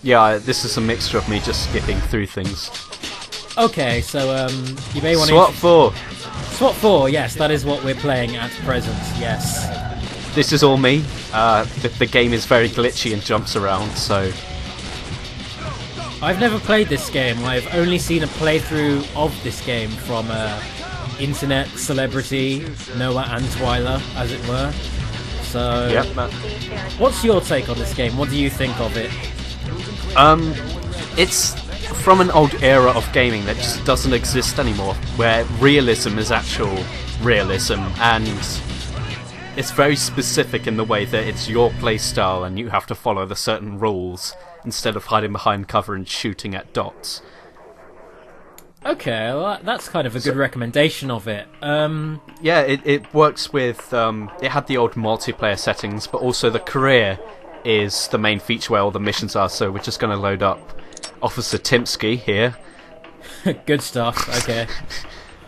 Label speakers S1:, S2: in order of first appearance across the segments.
S1: Yeah, this is a mixture of me just skipping through things.
S2: Okay, so you may want to...
S1: SWAT 4!
S2: SWAT 4, yes, that is what we're playing at present, yes.
S1: This is all me. The game is very glitchy and jumps around, so...
S2: I've never played this game. I've only seen a playthrough of this game from internet celebrity Noah Antwiler, as it were. So,
S1: yep.
S2: What's your take on this game? What do you think of it?
S1: It's from an old era of gaming that just doesn't exist anymore, where realism is actual realism, and it's very specific in the way that it's your playstyle and you have to follow the certain rules instead of hiding behind cover and shooting at dots.
S2: Okay, well, that's kind of a good recommendation of it.
S1: Yeah, it works with... it had the old multiplayer settings, but also the career is the main feature where all the missions are, so we're just going to load up Officer Timsky here.
S2: Good stuff, okay.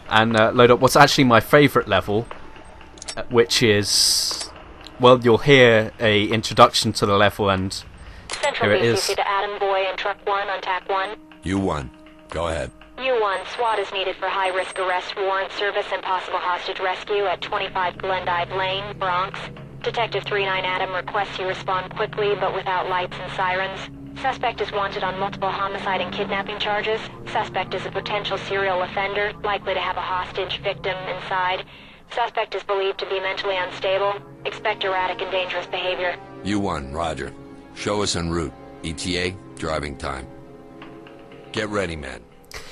S1: And load up what's actually my favourite level, which is... Well, you'll hear a introduction to the level, and
S3: Central
S1: here it is.
S3: BCC to Adam Boy and Truck 1 on TAC 1.
S4: U1, go ahead.
S3: U1, SWAT is needed for high-risk arrest warrant service and possible hostage rescue at 25 Glendive Lane, Bronx. Detective 39 Adam requests you respond quickly but without lights and sirens. Suspect is wanted on multiple homicide and kidnapping charges. Suspect is a potential serial offender, likely to have a hostage victim inside. Suspect is believed to be mentally unstable. Expect erratic and dangerous behavior.
S4: U1, roger. Show us en route. ETA, driving time. Get ready, man.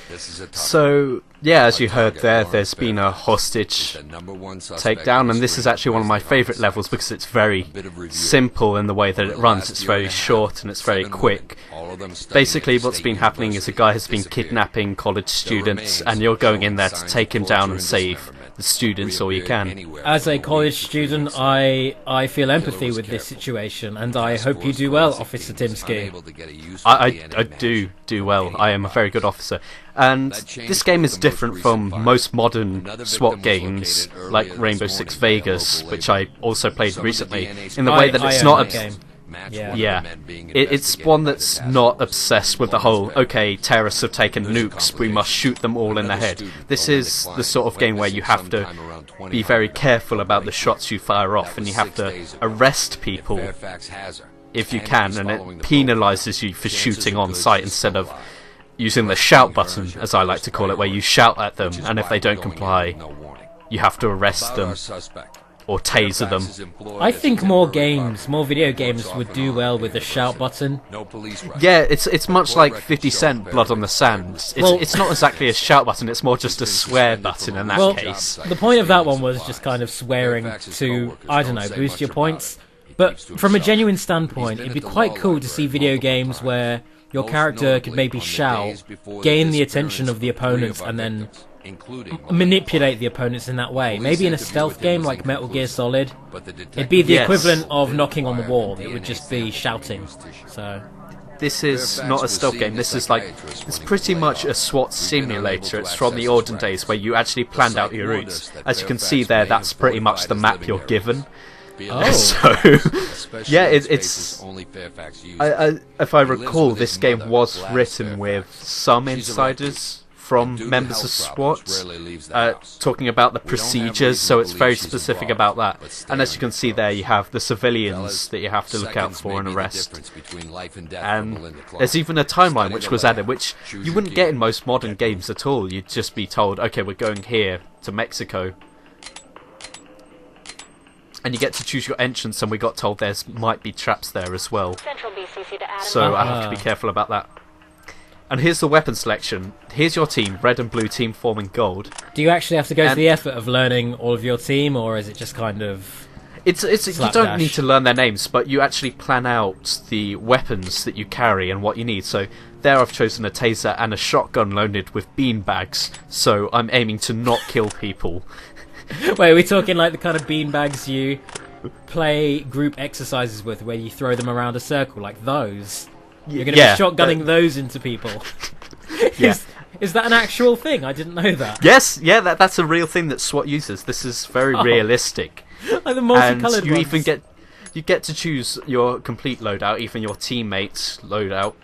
S4: This is a tough
S1: So, yeah, as you heard there, there's been a hostage takedown, and this is actually one of my favourite levels because it's very simple in the way that it runs. It's very short and it's very quick. Basically, what's been happening is a guy has been kidnapping college students, and you're going in there to take him down and save the students all you can.
S2: As a college student, I feel empathy with this situation, and I hope you do well, Officer Timsky.
S1: I do well. I am a very good officer. And this game is different from most modern SWAT games, like Rainbow Six Vegas, which I also played recently, in the way that it's not... It's one that's not obsessed with the whole, okay, terrorists have taken nukes, we must shoot them all in the head. This is the sort of game where you have to be very careful about the shots you fire off, and you have to arrest people if you can, and it penalises you for shooting on sight instead of using the shout button, as I like to call it, where you shout at them, and if they don't comply, you have to arrest them or taser them.
S2: I think more video games would do well with the shout button.
S1: Yeah, it's much like 50 Cent Blood on the Sand. It's not exactly a shout button, it's more just a swear button in that case.
S2: The point of that one was just kind of swearing to, I don't know, boost your points. But from a genuine standpoint, it'd be quite cool to see video games where your character could maybe shout, gain the attention of the opponents, and then manipulate the opponents in that way. Maybe in a stealth game like Metal Gear Solid, it'd be the equivalent of knocking on the wall. It would just be shouting. So
S1: this is not a stealth game. This is like, it's pretty much a SWAT simulator. It's from the olden days where you actually planned out your routes. As you can see there, that's pretty much the map you're given.
S2: Oh.
S1: So, yeah, it's... if I recall, this game was written with some insiders from members of SWAT, talking about the procedures, so it's very specific about that. And as you can see there, you have the civilians that you have to look out for and arrest. And there's even a timeline which was added, which you wouldn't get in most modern games at all. You'd just be told, okay, we're going here to Mexico. And you get to choose your entrance, and we got told there might be traps there as well. So I have to be careful about that. And here's the weapon selection. Here's your team, red and blue team forming gold.
S2: Do you actually have to go to the effort of learning all of your team, or is it just kind of...
S1: You don't need to learn their names, but you actually plan out the weapons that you carry and what you need. So there I've chosen a taser and a shotgun loaded with beanbags, so I'm aiming to not kill people.
S2: Wait, are we talking like the kind of beanbags you play group exercises with, where you throw them around a circle, like those? You're going to be shotgunning those into people. Is that an actual thing? I didn't know that.
S1: Yes, yeah, that's a real thing that SWAT uses. This is very realistic.
S2: Like the multicolored
S1: and you
S2: ones.
S1: even get to choose your complete loadout, even your teammates' loadout.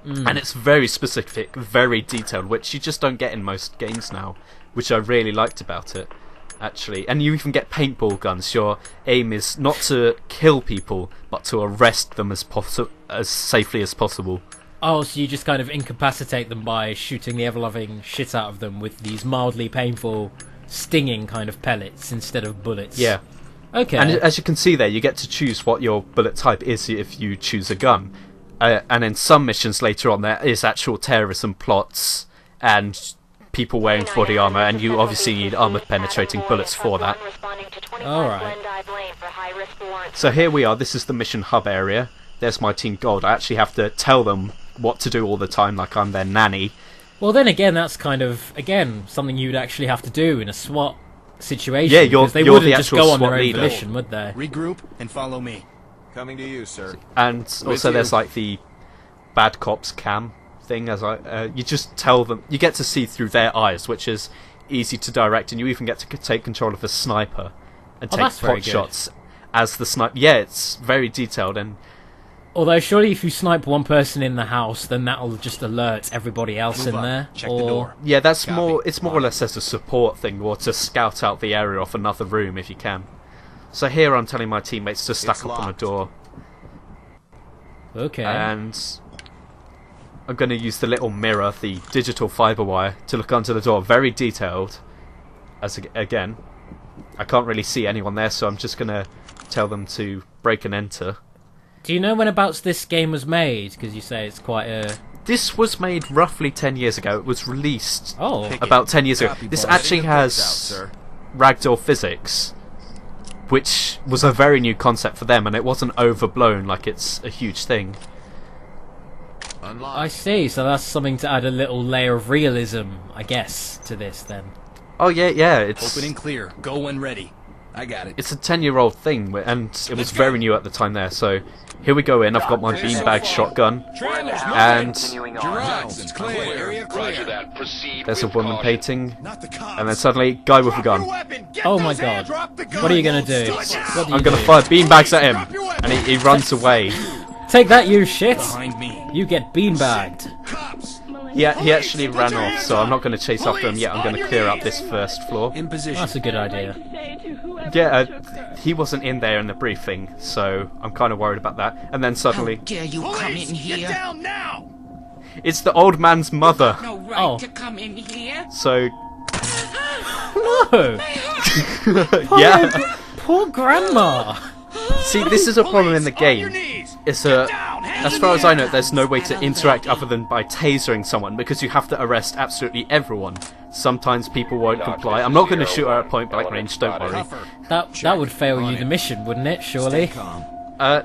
S1: And it's very specific, very detailed, which you just don't get in most games now, which I really liked about it, actually. And you even get paintball guns. Your aim is not to kill people, but to arrest them as safely as possible.
S2: Oh, so you just kind of incapacitate them by shooting the ever-loving shit out of them with these mildly painful, stinging kind of pellets instead of bullets.
S1: Yeah.
S2: Okay.
S1: And as you can see there, you get to choose what your bullet type is if you choose a gun. And in some missions later on, there is actual terrorism plots and people wearing body armor, and you obviously need armor-penetrating bullets for that.
S2: Alright.
S1: So here we are, this is the mission hub area. There's my Team Gold. I actually have to tell them what to do all the time, like I'm their nanny.
S2: Well, then again, that's kind of, something you'd actually have to do in a SWAT situation.
S1: Yeah, you're
S2: they
S1: the
S2: wouldn't just
S1: actual
S2: go on
S1: SWAT
S2: their own
S1: leader.
S2: volition, would they?
S5: Regroup and follow me. Coming to you, sir.
S1: And also there's like the bad cops cam thing, you just tell them, you get to see through their eyes, which is easy to direct, and you even get to take control of a sniper and take pot shots as the sniper. Yeah, it's very detailed. And
S2: although surely if you snipe one person in the house, then that'll just alert everybody else in there.
S5: Check the door.
S1: Yeah, that's more. It's more or less as a support thing, or to scout out the area off another room if you can. So here I'm telling my teammates to stack up on a door.
S2: Okay.
S1: And I'm going to use the little mirror, the digital fiber wire, to look onto the door. Very detailed. Again, I can't really see anyone there, so I'm just going to tell them to break and enter.
S2: Do you know whenabouts this game was made? Because you say it's quite a...
S1: This was made roughly 10 years ago. It was released
S2: about
S1: 10 years ago. This actually has ragdoll physics, which was a very new concept for them, and it wasn't overblown like it's a huge thing.
S2: I see, so that's something to add a little layer of realism, I guess, to this then.
S1: Oh yeah, it's...
S5: Open and clear. Go when ready. I got it.
S1: It's a 10-year-old thing, and it was very new at the time there, so... Here we go in, I've got my beanbag shotgun, and there's a woman painting, and then suddenly, guy with a gun.
S2: Oh my god, what are you going to do?
S1: I'm going to fire beanbags at him, and he runs away.
S2: Take that, you shit! You get beanbagged.
S1: Yeah, he actually ran off, so I'm not going to chase after him yet, I'm going to clear up this first floor.
S2: That's a good idea.
S1: Yeah, he wasn't in there in the briefing, so I'm kind of worried about that. And then suddenly...
S6: How dare you come in here?
S5: Get down now!
S1: It's the old man's mother!
S6: No right to come in here.
S1: So...
S2: No!
S1: Yeah!
S2: Poor grandma!
S1: See, this is a problem in the game. It's as far as I know, there's no way to interact other than by tasering someone, because you have to arrest absolutely everyone. Sometimes people won't comply. I'm not going to shoot her at point blank range, don't worry.
S2: That would fail you the mission, wouldn't it, surely?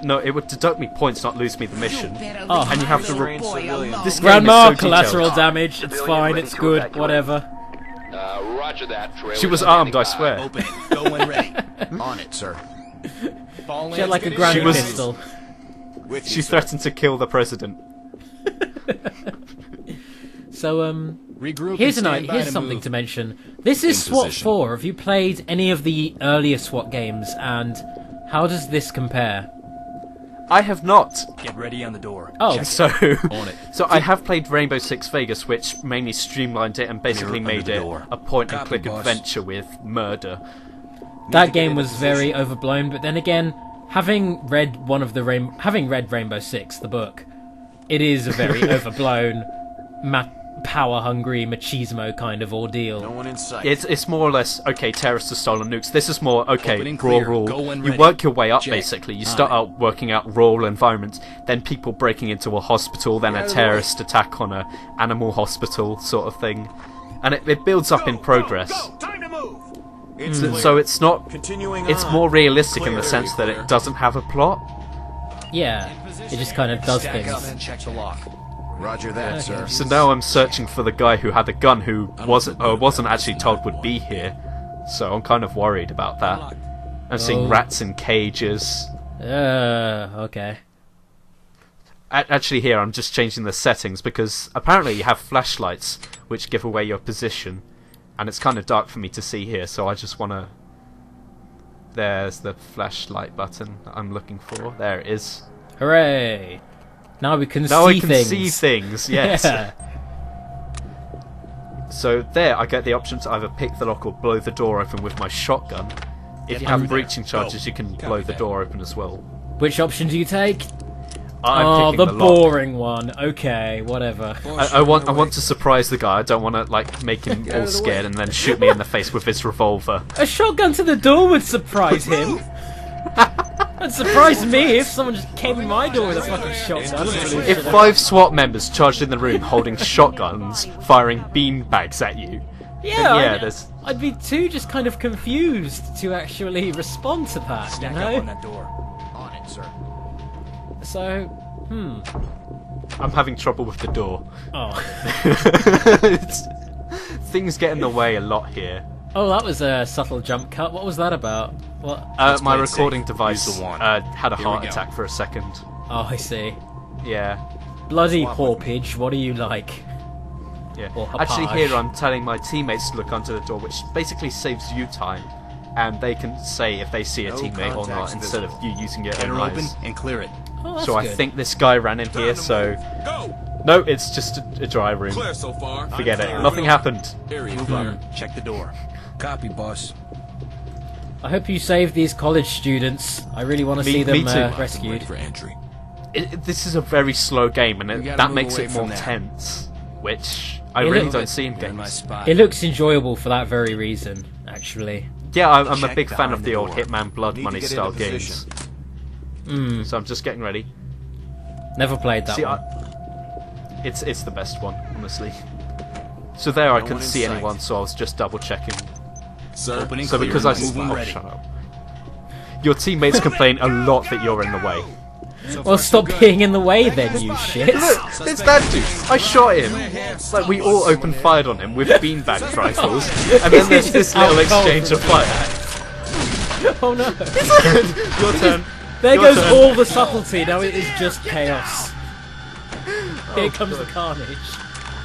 S1: No, it would deduct me points, not lose me the mission.
S2: Oh,
S1: and you have to... This
S2: grandma,
S1: game is so
S2: collateral
S1: detailed.
S2: damage, it's fine, it's good, whatever.
S7: Roger that.
S1: She was armed, I swear.
S5: Open it. Go when ready. On it, sir.
S2: She had like a granny pistol.
S1: She threatened to kill the president.
S2: So,
S5: regroup.
S2: Here's something to mention. This is SWAT 4. Have you played any of the earlier SWAT games, and how does this compare?
S1: I have not.
S5: Get ready on the door.
S2: Oh,
S1: so
S5: On it.
S1: so I have played Rainbow Six Vegas, which mainly streamlined it and basically made it a point-and-click adventure with murder.
S2: That game was very overblown, but then again, having read Rainbow Six, the book, it is a very overblown, power-hungry machismo kind of ordeal.
S5: No one in sight.
S1: It's more or less, okay, terrorists have stolen nukes. This is more, okay,
S5: Open and
S1: raw
S5: clear.
S1: rule.
S5: Go when
S1: You
S5: ready.
S1: work your way up,
S5: Check.
S1: basically. You start out working out rural environments, then people breaking into a hospital, then a terrorist attack on a animal hospital sort of thing. And it builds up in progress.
S5: Time to move.
S1: So it's not...
S5: Continuing
S1: It's more realistic in the sense that it doesn't have a plot.
S2: Yeah, it just kind of does things.
S5: Check the lock. Roger that, sir.
S1: So now I'm searching for the guy who had a gun who wasn't actually told would be here. So I'm kind of worried about that. I'm seeing rats in cages.
S2: Okay.
S1: Actually here I'm just changing the settings because apparently you have flashlights which give away your position. And it's kind of dark for me to see here, so I just want to... There's the flashlight button I'm looking for. There it is.
S2: Hooray! Now we can
S1: Now
S2: see
S1: I can
S2: things.
S1: see things, yes.
S2: Yeah.
S1: So there, I get the option to either pick the lock or blow the door open with my shotgun. If you have breaching charges, you can blow the door open as well.
S2: Which option do you take?
S1: I'm
S2: the
S1: picking the lock.
S2: boring one. Okay, whatever.
S1: I want to surprise the guy. I don't want to like make him all scared and then shoot me in the face with his revolver.
S2: A shotgun to the door would surprise him. That'd surprise me if someone just came in my door with a fucking shotgun.
S1: If 5 SWAT members charged in the room holding shotguns, firing beanbags at you,
S2: yeah, I'd be too just kind of confused to actually respond to that, you
S5: Stack up
S2: know?
S5: on that door. On it, sir.
S2: So,
S1: I'm having trouble with the door.
S2: oh.
S1: Things get in the way a lot here.
S2: Oh, that was a subtle jump cut. What was that about? What?
S1: My recording device had a heart attack for a second.
S2: Oh, I see.
S1: Yeah.
S2: Bloody Hawpage, what do you like?
S1: Yeah.
S2: Or
S1: Actually,
S2: Hapage.
S1: here I'm telling my teammates to look under the door, which basically saves you time, and they can say if they see a teammate or not instead of you using your
S5: Get
S1: own
S5: her open
S1: eyes.
S5: and clear it.
S2: Oh, that's
S1: So I
S2: good.
S1: think this guy ran in here. So no, it's just a dry room.
S8: Clear so far.
S1: Forget it. Nothing happened.
S5: Move up. Check the door. Copy, boss.
S2: I hope you save these college students. I really want to see them
S1: me too.
S2: rescued.
S4: For entry.
S1: This is a very slow game, and
S4: gotta
S1: that
S4: move
S1: makes
S4: away
S1: it more
S4: from that.
S1: tense, which I
S2: It
S1: really
S2: looks-
S1: don't see in
S5: You're in my
S1: games.
S5: spot.
S2: It looks enjoyable for that very reason, actually.
S1: Yeah, I'm a
S5: Check
S1: big fan of
S5: behind
S1: the
S5: the
S1: old
S5: door.
S1: Hitman Blood
S5: Need to
S1: Money
S5: get
S1: style
S5: into
S1: games.
S5: position.
S1: So I'm just getting ready.
S2: Never played that
S1: See,
S2: one.
S1: it's the best one, honestly. So there, I
S5: No
S1: couldn't
S5: one in
S1: see
S5: sight.
S1: anyone, so I was just double checking.
S8: Sir,
S5: Opening
S1: So
S5: clear.
S1: because I
S5: Move when
S1: oh,
S5: ready.
S1: shut up. Your teammates complain a lot that you're in the way.
S2: Well, stop being in the way then, you shit.
S1: Look, it's that dude. I shot him. Like we all opened fired on him with beanbag rifles, and then there's this little exchange of fire.
S2: Oh no.
S1: Your turn.
S2: There
S1: Your
S2: goes
S1: turn.
S2: all the subtlety, now it is just chaos. Here comes the carnage.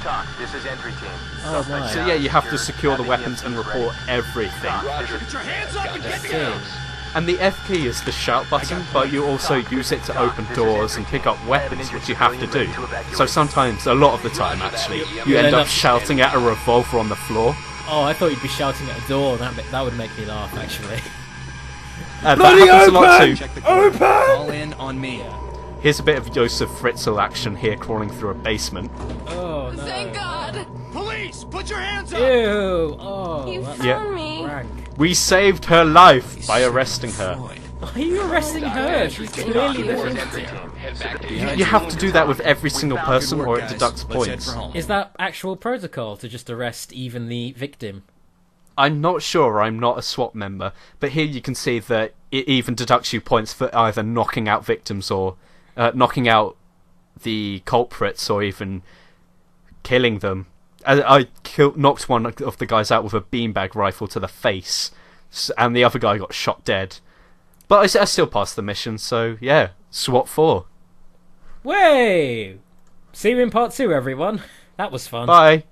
S9: Talk, this is entry team.
S2: Oh my.
S1: So yeah, you have to secure the weapons and report everything.
S7: Roger.
S8: Get your hands up and get
S2: See.
S8: down.
S1: And the F key is the shout button, but you also use it to open doors and pick up weapons, which you have to do. So sometimes, a lot of the time actually, you end up shouting at a revolver on the floor.
S2: Oh, I thought you'd be shouting at a door. That would make me laugh, actually.
S1: That happens a lot too.
S5: Check the corner. All in on me.
S1: Here's a bit of Joseph Fritzl action here, crawling through a basement.
S2: Oh no.
S6: Thank God!
S8: Police, put your hands up.
S2: Ew. Oh.
S6: You
S2: That's
S1: Yeah.
S6: found me.
S2: rank.
S1: We saved her life by arresting her.
S2: Why are you arresting her? She's clearly
S9: This is
S2: the.
S9: entry team.
S7: Head back to
S1: You have to do that with every single person, or it deducts
S5: Let's head
S1: points.
S5: for home.
S2: Is that actual protocol to just arrest even the victim?
S1: I'm not sure. I'm not a SWAT member, but here you can see that it even deducts you points for either knocking out victims or knocking out the culprits, or even killing them. I knocked one of the guys out with a beanbag rifle to the face, and the other guy got shot dead. But I still passed the mission, so yeah, SWAT 4.
S2: Way! See you in part 2, everyone. That was fun.
S1: Bye.